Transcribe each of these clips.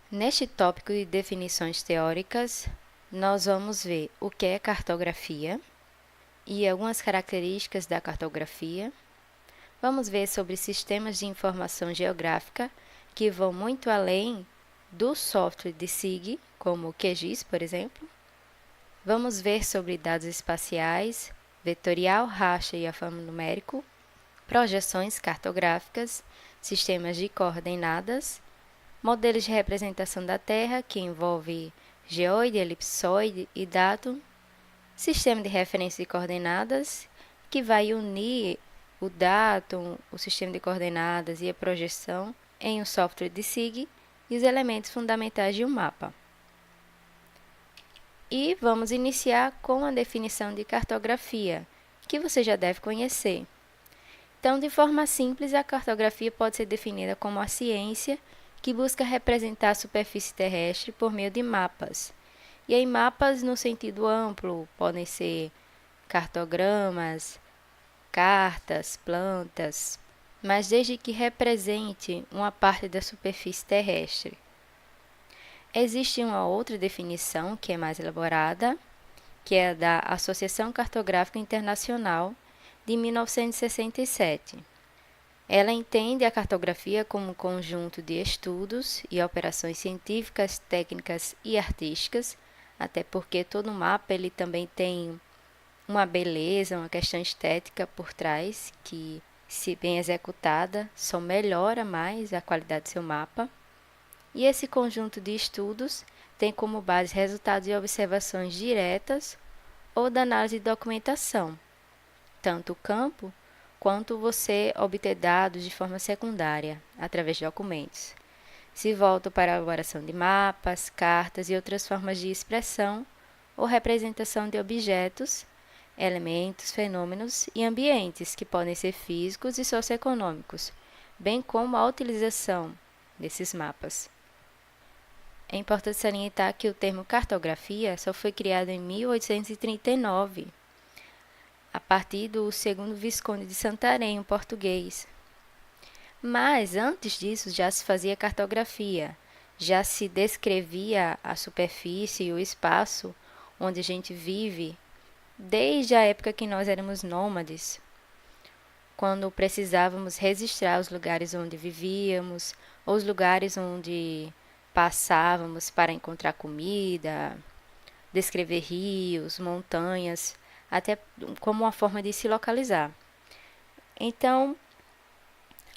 Neste tópico de definições teóricas, nós vamos ver o que é cartografia e algumas características da cartografia. Vamos ver sobre sistemas de informação geográfica que vão muito além do software de SIG, como o QGIS, por exemplo. Vamos ver sobre dados espaciais, vetorial, racha e alfanumérico, projeções cartográficas, sistemas de coordenadas, modelos de representação da Terra, que envolve geoide, elipsoide e datum, sistema de referência de coordenadas, que vai unir o datum, o sistema de coordenadas e a projeção em um software de SIG e os elementos fundamentais de um mapa. E vamos iniciar com a definição de cartografia, que você já deve conhecer. Então, de forma simples, a cartografia pode ser definida como a ciência que busca representar a superfície terrestre por meio de mapas. E aí, mapas no sentido amplo podem ser cartogramas, cartas, plantas, mas desde que represente uma parte da superfície terrestre. Existe uma outra definição que é mais elaborada, que é a da Associação Cartográfica Internacional de 1967. Ela entende a cartografia como um conjunto de estudos e operações científicas, técnicas e artísticas, até porque todo mapa ele também tem uma beleza, uma questão estética por trás, que, se bem executada, só melhora mais a qualidade do seu mapa. E esse conjunto de estudos tem como base resultados de observações diretas ou da análise de documentação, tanto o campo quanto você obter dados de forma secundária, através de documentos. Se voltam para a elaboração de mapas, cartas e outras formas de expressão ou representação de objetos, elementos, fenômenos e ambientes que podem ser físicos e socioeconômicos, bem como a utilização desses mapas. É importante salientar que o termo cartografia só foi criado em 1839, a partir do segundo Visconde de Santarém, um português. Mas antes disso já se fazia cartografia, já se descrevia a superfície e o espaço onde a gente vive, desde a época que nós éramos nômades, quando precisávamos registrar os lugares onde vivíamos, ou os lugares onde passávamos para encontrar comida, descrever rios, montanhas, até como uma forma de se localizar. Então,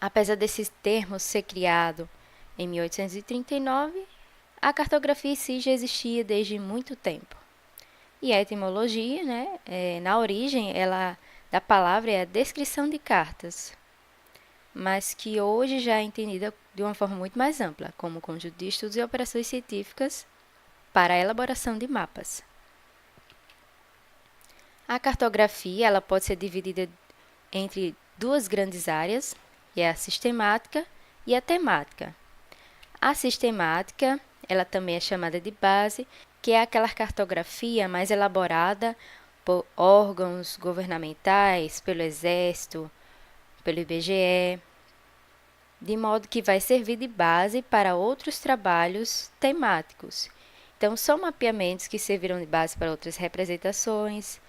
apesar desse termo ser criado em 1839, a cartografia em si já existia desde muito tempo. E a etimologia, na origem, da palavra é a descrição de cartas, mas que hoje já é entendida de uma forma muito mais ampla, como conjunto de estudos e operações científicas para a elaboração de mapas. A cartografia ela pode ser dividida entre duas grandes áreas, que é a sistemática e a temática. A sistemática, ela também é chamada de base, que é aquela cartografia mais elaborada por órgãos governamentais, pelo Exército, pelo IBGE, de modo que vai servir de base para outros trabalhos temáticos. Então, são mapeamentos que servirão de base para outras representações.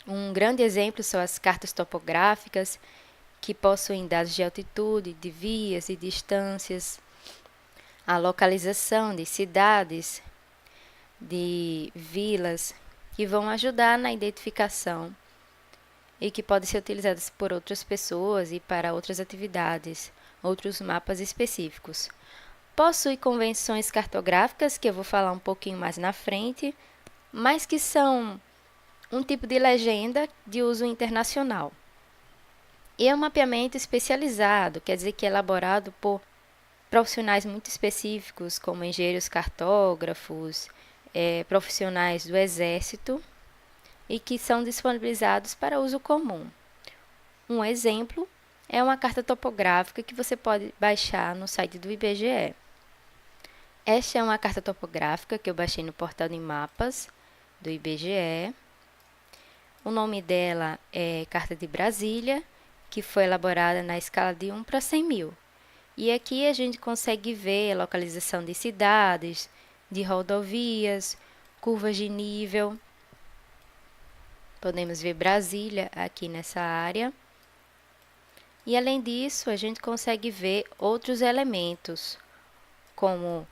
Um grande exemplo são as cartas topográficas, que possuem dados de altitude, de vias e distâncias, a localização de cidades, de vilas, que vão ajudar na identificação e que podem ser utilizadas por outras pessoas e para outras atividades, outros mapas específicos. Possui convenções cartográficas, que eu vou falar um pouquinho mais na frente, mas que são um tipo de legenda de uso internacional. E é um mapeamento especializado, quer dizer que é elaborado por profissionais muito específicos, como engenheiros cartógrafos, profissionais do Exército, e que são disponibilizados para uso comum. Um exemplo é uma carta topográfica que você pode baixar no site do IBGE. Esta é uma carta topográfica que eu baixei no portal de mapas do IBGE. O nome dela é Carta de Brasília, que foi elaborada na escala de 1 para 100 mil. E aqui a gente consegue ver a localização de cidades, de rodovias, curvas de nível. Podemos ver Brasília aqui nessa área. E além disso, a gente consegue ver outros elementos, como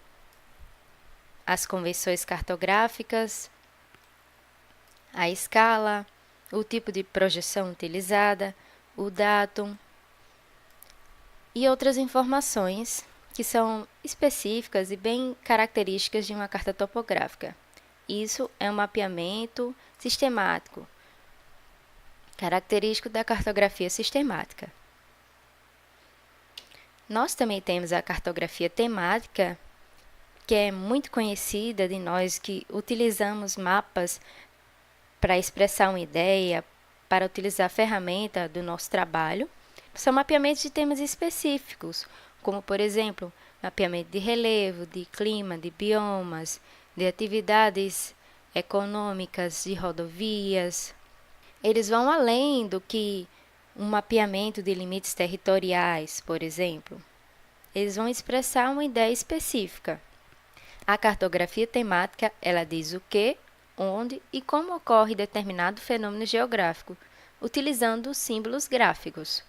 as convenções cartográficas, a escala, o tipo de projeção utilizada, o datum e outras informações que são específicas e bem características de uma carta topográfica. Isso é um mapeamento sistemático, característico da cartografia sistemática. Nós também temos a cartografia temática, que é muito conhecida de nós que utilizamos mapas para expressar uma ideia, para utilizar a ferramenta do nosso trabalho. São mapeamentos de temas específicos, como, por exemplo, mapeamento de relevo, de clima, de biomas, de atividades econômicas, de rodovias. Eles vão além do que um mapeamento de limites territoriais, por exemplo. Eles vão expressar uma ideia específica. A cartografia temática, ela diz o que, onde e como ocorre determinado fenômeno geográfico, utilizando símbolos gráficos.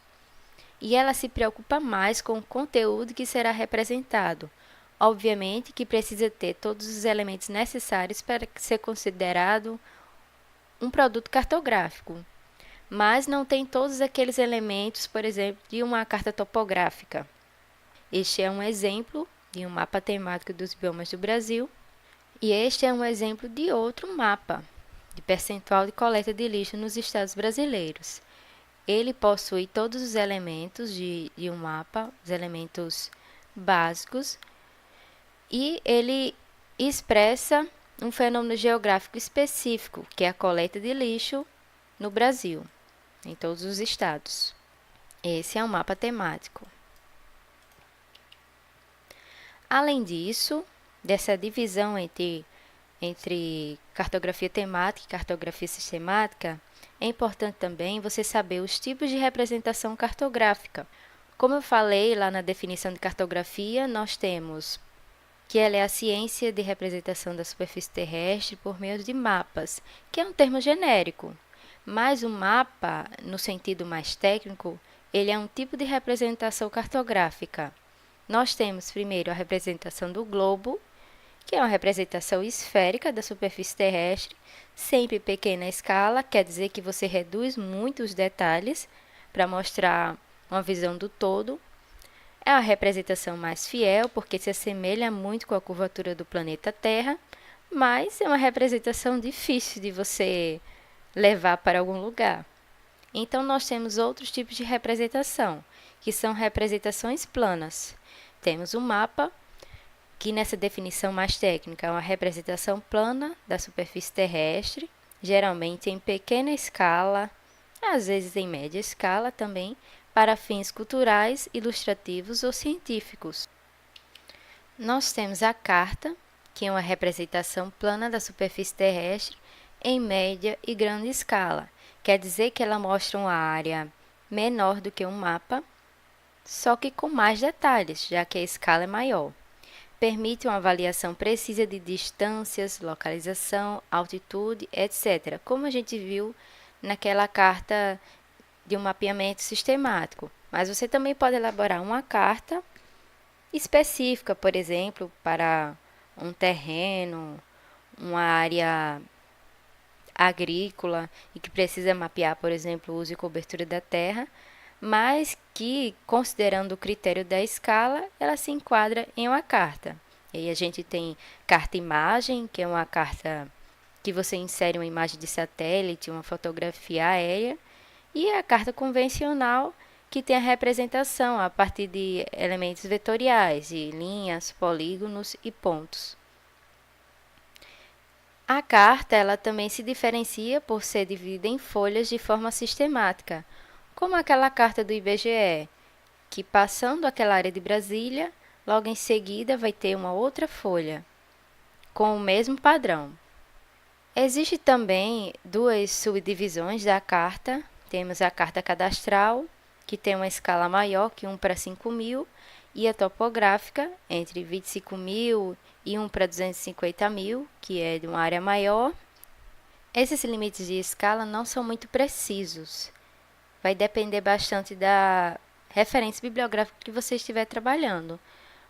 E ela se preocupa mais com o conteúdo que será representado. Obviamente que precisa ter todos os elementos necessários para ser considerado um produto cartográfico, mas não tem todos aqueles elementos, por exemplo, de uma carta topográfica. Este é um exemplo de um mapa temático dos biomas do Brasil, e este é um exemplo de outro mapa, de percentual de coleta de lixo nos estados brasileiros. Ele possui todos os elementos de um mapa, os elementos básicos, e ele expressa um fenômeno geográfico específico, que é a coleta de lixo no Brasil, em todos os estados. Esse é um mapa temático. Além disso, dessa divisão entre cartografia temática e cartografia sistemática, é importante também você saber os tipos de representação cartográfica. Como eu falei lá na definição de cartografia, nós temos que ela é a ciência de representação da superfície terrestre por meio de mapas, que é um termo genérico. Mas o mapa, no sentido mais técnico, ele é um tipo de representação cartográfica. Nós temos primeiro a representação do globo, que é uma representação esférica da superfície terrestre, sempre pequena escala, quer dizer que você reduz muito os detalhes para mostrar uma visão do todo. É a representação mais fiel, porque se assemelha muito com a curvatura do planeta Terra, mas é uma representação difícil de você levar para algum lugar. Então, nós temos outros tipos de representação, que são representações planas. Temos o mapa, que nessa definição mais técnica é uma representação plana da superfície terrestre, geralmente em pequena escala, às vezes em média escala também, para fins culturais, ilustrativos ou científicos. Nós temos a carta, que é uma representação plana da superfície terrestre em média e grande escala. Quer dizer que ela mostra uma área menor do que um mapa, só que com mais detalhes, já que a escala é maior. Permite uma avaliação precisa de distâncias, localização, altitude, etc., como a gente viu naquela carta de um mapeamento sistemático. Mas você também pode elaborar uma carta específica, por exemplo, para um terreno, uma área agrícola e que precisa mapear, por exemplo, o uso e cobertura da terra, mas que, considerando o critério da escala, ela se enquadra em uma carta. E aí a gente tem carta-imagem, que é uma carta que você insere uma imagem de satélite, uma fotografia aérea, e a carta convencional, que tem a representação a partir de elementos vetoriais, de linhas, polígonos e pontos. A carta ela também se diferencia por ser dividida em folhas de forma sistemática, como aquela carta do IBGE, que passando aquela área de Brasília, logo em seguida vai ter uma outra folha, com o mesmo padrão. Existem também duas subdivisões da carta. Temos a carta cadastral, que tem uma escala maior que 1 para 5.000, e a topográfica, entre 25.000 e 1 para 250.000, que é de uma área maior. Esses limites de escala não são muito precisos. Vai depender bastante da referência bibliográfica que você estiver trabalhando.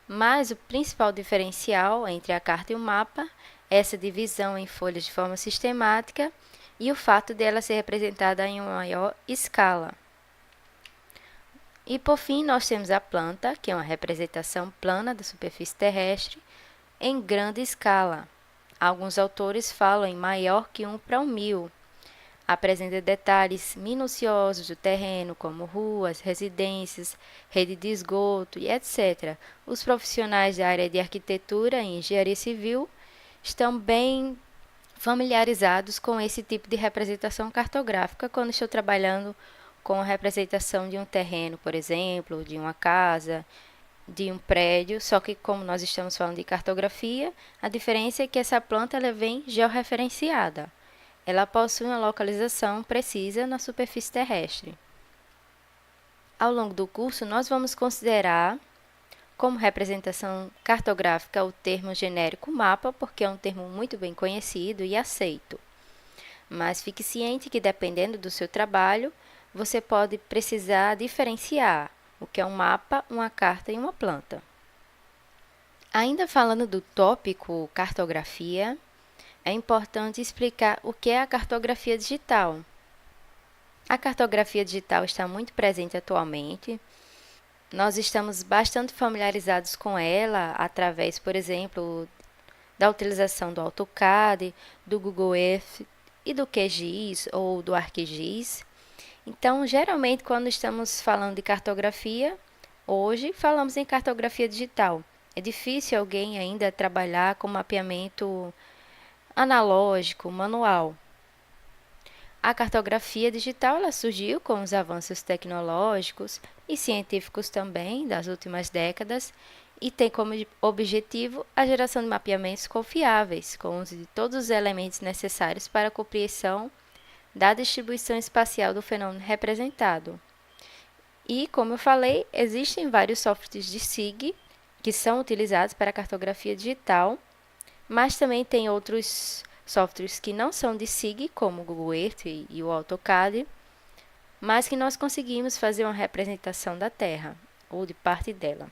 Mas o principal diferencial entre a carta e o mapa é essa divisão em folhas de forma sistemática e o fato dela ser representada em uma maior escala. E por fim, nós temos a planta, que é uma representação plana da superfície terrestre em grande escala. Alguns autores falam em maior que 1 para 1.000. Apresenta detalhes minuciosos do terreno, como ruas, residências, rede de esgoto e etc. Os profissionais da área de arquitetura e engenharia civil estão bem familiarizados com esse tipo de representação cartográfica quando estou trabalhando com a representação de um terreno, por exemplo, de uma casa, de um prédio, só que como nós estamos falando de cartografia, a diferença é que essa planta ela vem georreferenciada. Ela possui uma localização precisa na superfície terrestre. Ao longo do curso, nós vamos considerar como representação cartográfica o termo genérico mapa, porque é um termo muito bem conhecido e aceito. Mas fique ciente que, dependendo do seu trabalho, você pode precisar diferenciar o que é um mapa, uma carta e uma planta. Ainda falando do tópico cartografia, é importante explicar o que é a cartografia digital. A cartografia digital está muito presente atualmente. Nós estamos bastante familiarizados com ela através, por exemplo, da utilização do AutoCAD, do Google Earth e do QGIS ou do ArcGIS. Então, geralmente, quando estamos falando de cartografia, hoje falamos em cartografia digital. É difícil alguém ainda trabalhar com mapeamento analógico, manual. A cartografia digital ela surgiu com os avanços tecnológicos e científicos também das últimas décadas e tem como objetivo a geração de mapeamentos confiáveis, com o uso de todos os elementos necessários para a compreensão da distribuição espacial do fenômeno representado. E, como eu falei, existem vários softwares de SIG que são utilizados para a cartografia digital, mas também tem outros softwares que não são de SIG, como o Google Earth e o AutoCAD, mas que nós conseguimos fazer uma representação da Terra, ou de parte dela.